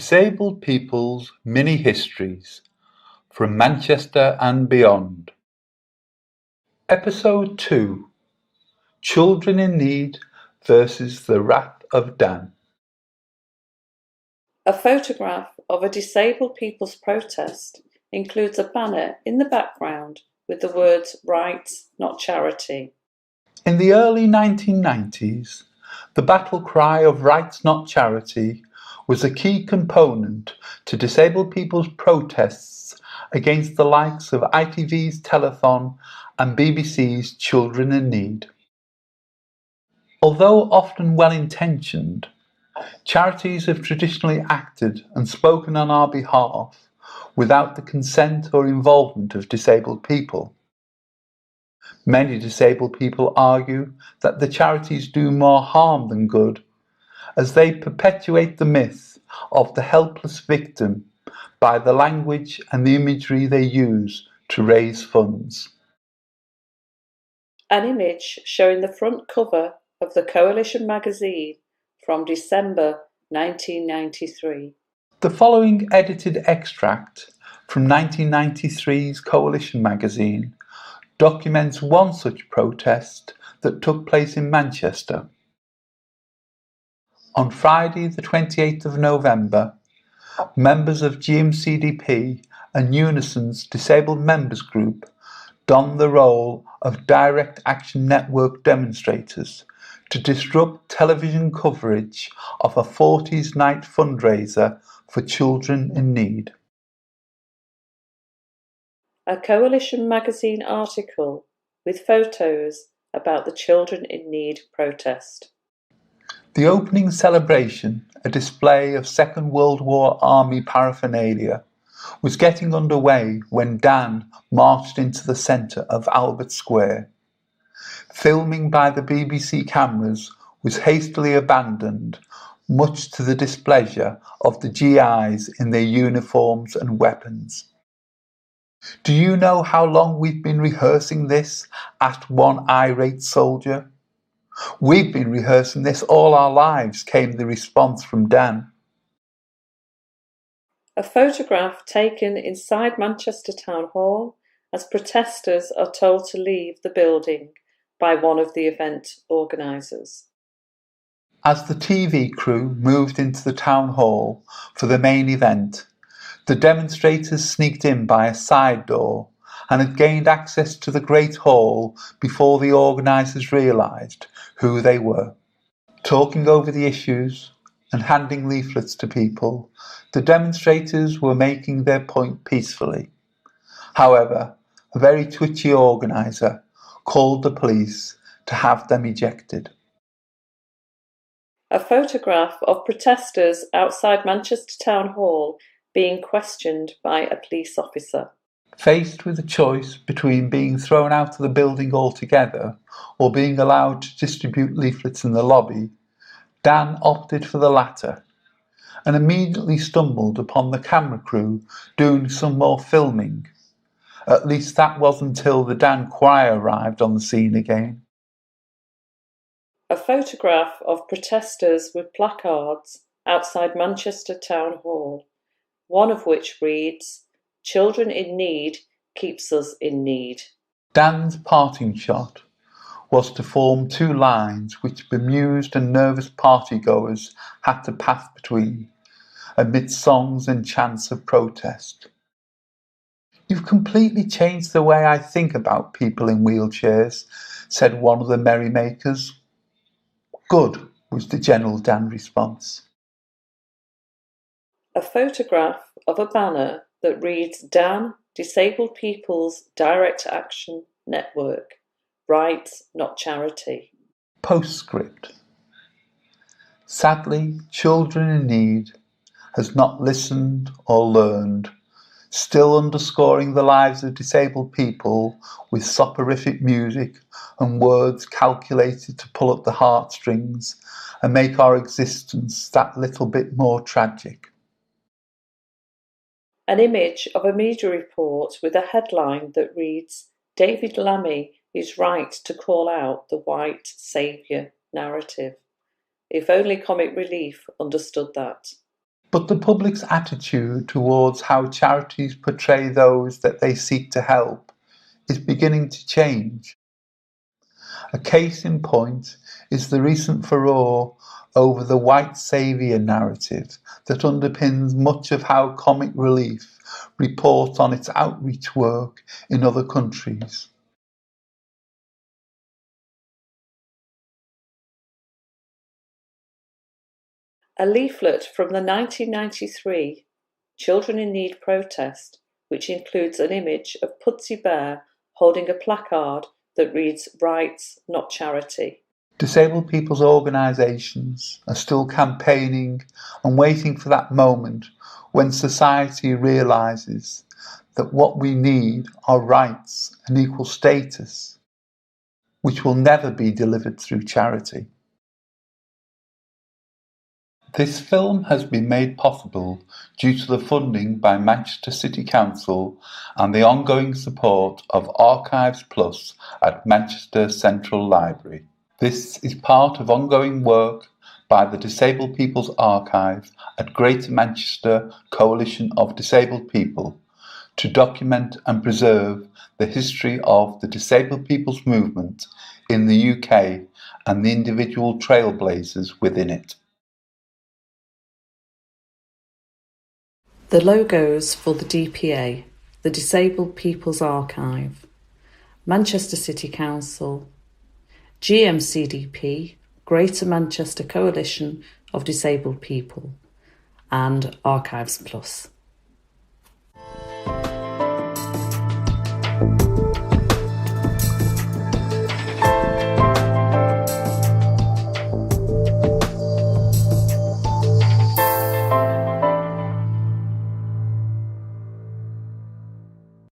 Disabled People's Mini Histories from Manchester and Beyond. Episode 2: Children in Need versus the Wrath of Dan. A photograph of a disabled people's protest includes a banner in the background with the words "Rights, not Charity." In the early 1990s, the battle cry of Rights Not Charity was a key component to disabled people's protests against the likes of ITV's Telethon and BBC's Children in Need. Although often well-intentioned, charities have traditionally acted and spoken on our behalf without the consent or involvement of disabled people. Many disabled people argue that the charities do more harm than good, as they perpetuate the myth of the helpless victim by the language and the imagery they use to raise funds. An image showing the front cover of the Coalition magazine from December 1993. The following edited extract from 1993's Coalition magazine documents one such protest that took place in Manchester. On Friday the 28th of November, members of GMCDP and Unison's Disabled Members Group donned the role of Direct Action Network demonstrators to disrupt television coverage of a 40s night fundraiser for children in need. A Coalition magazine article with photos about the Children in Need protest. The opening celebration, a display of Second World War Army paraphernalia, was getting underway when Dan marched into the centre of Albert Square. Filming by the BBC cameras was hastily abandoned, much to the displeasure of the GIs in their uniforms and weapons. "Do you know how long we've been rehearsing this?" asked one irate soldier. "We've been rehearsing this all our lives," came the response from Dan. A photograph taken inside Manchester Town Hall as protesters are told to leave the building by one of the event organisers. As the TV crew moved into the town hall for the main event, the demonstrators sneaked in by a side door and had gained access to the Great Hall before the organisers realised who they were. Talking over the issues and handing leaflets to people, the demonstrators were making their point peacefully. However, a very twitchy organiser called the police to have them ejected. A photograph of protesters outside Manchester Town Hall being questioned by a police officer. Faced with a choice between being thrown out of the building altogether or being allowed to distribute leaflets in the lobby, Dan opted for the latter and immediately stumbled upon the camera crew doing some more filming. At least that was until the Dan Choir arrived on the scene again. A photograph of protesters with placards outside Manchester Town Hall, one of which reads, "Children in need keeps us in need." Dan's parting shot was to form two lines which bemused and nervous partygoers had to pass between, amidst songs and chants of protest. "You've completely changed the way I think about people in wheelchairs," said one of the merrymakers. "Good," was the general Dan response. A photograph of a banner that reads "Dan, Disabled People's Direct Action Network, Rights, not Charity." Postscript. Sadly, Children in Need has not listened or learned, still underscoring the lives of disabled people with soporific music and words calculated to pull at the heartstrings and make our existence that little bit more tragic. An image of a media report with a headline that reads, "David Lammy is right to call out the white saviour narrative." If only Comic Relief understood that. But the public's attitude towards how charities portray those that they seek to help is beginning to change. A case in point is the recent furore over the white saviour narrative that underpins much of how Comic Relief reports on its outreach work in other countries. A leaflet from the 1993 Children in Need protest, which includes an image of Pudsey Bear holding a placard that reads "Rights, not charity." Disabled people's organisations are still campaigning and waiting for that moment when society realises that what we need are rights and equal status, which will never be delivered through charity. This film has been made possible due to the funding by Manchester City Council and the ongoing support of Archives Plus at Manchester Central Library. This is part of ongoing work by the Disabled People's Archive at Greater Manchester Coalition of Disabled People to document and preserve the history of the disabled people's movement in the UK and the individual trailblazers within it. The logos for the DPA, the Disabled People's Archive, Manchester City Council, GMCDP, Greater Manchester Coalition of Disabled People, and Archives Plus.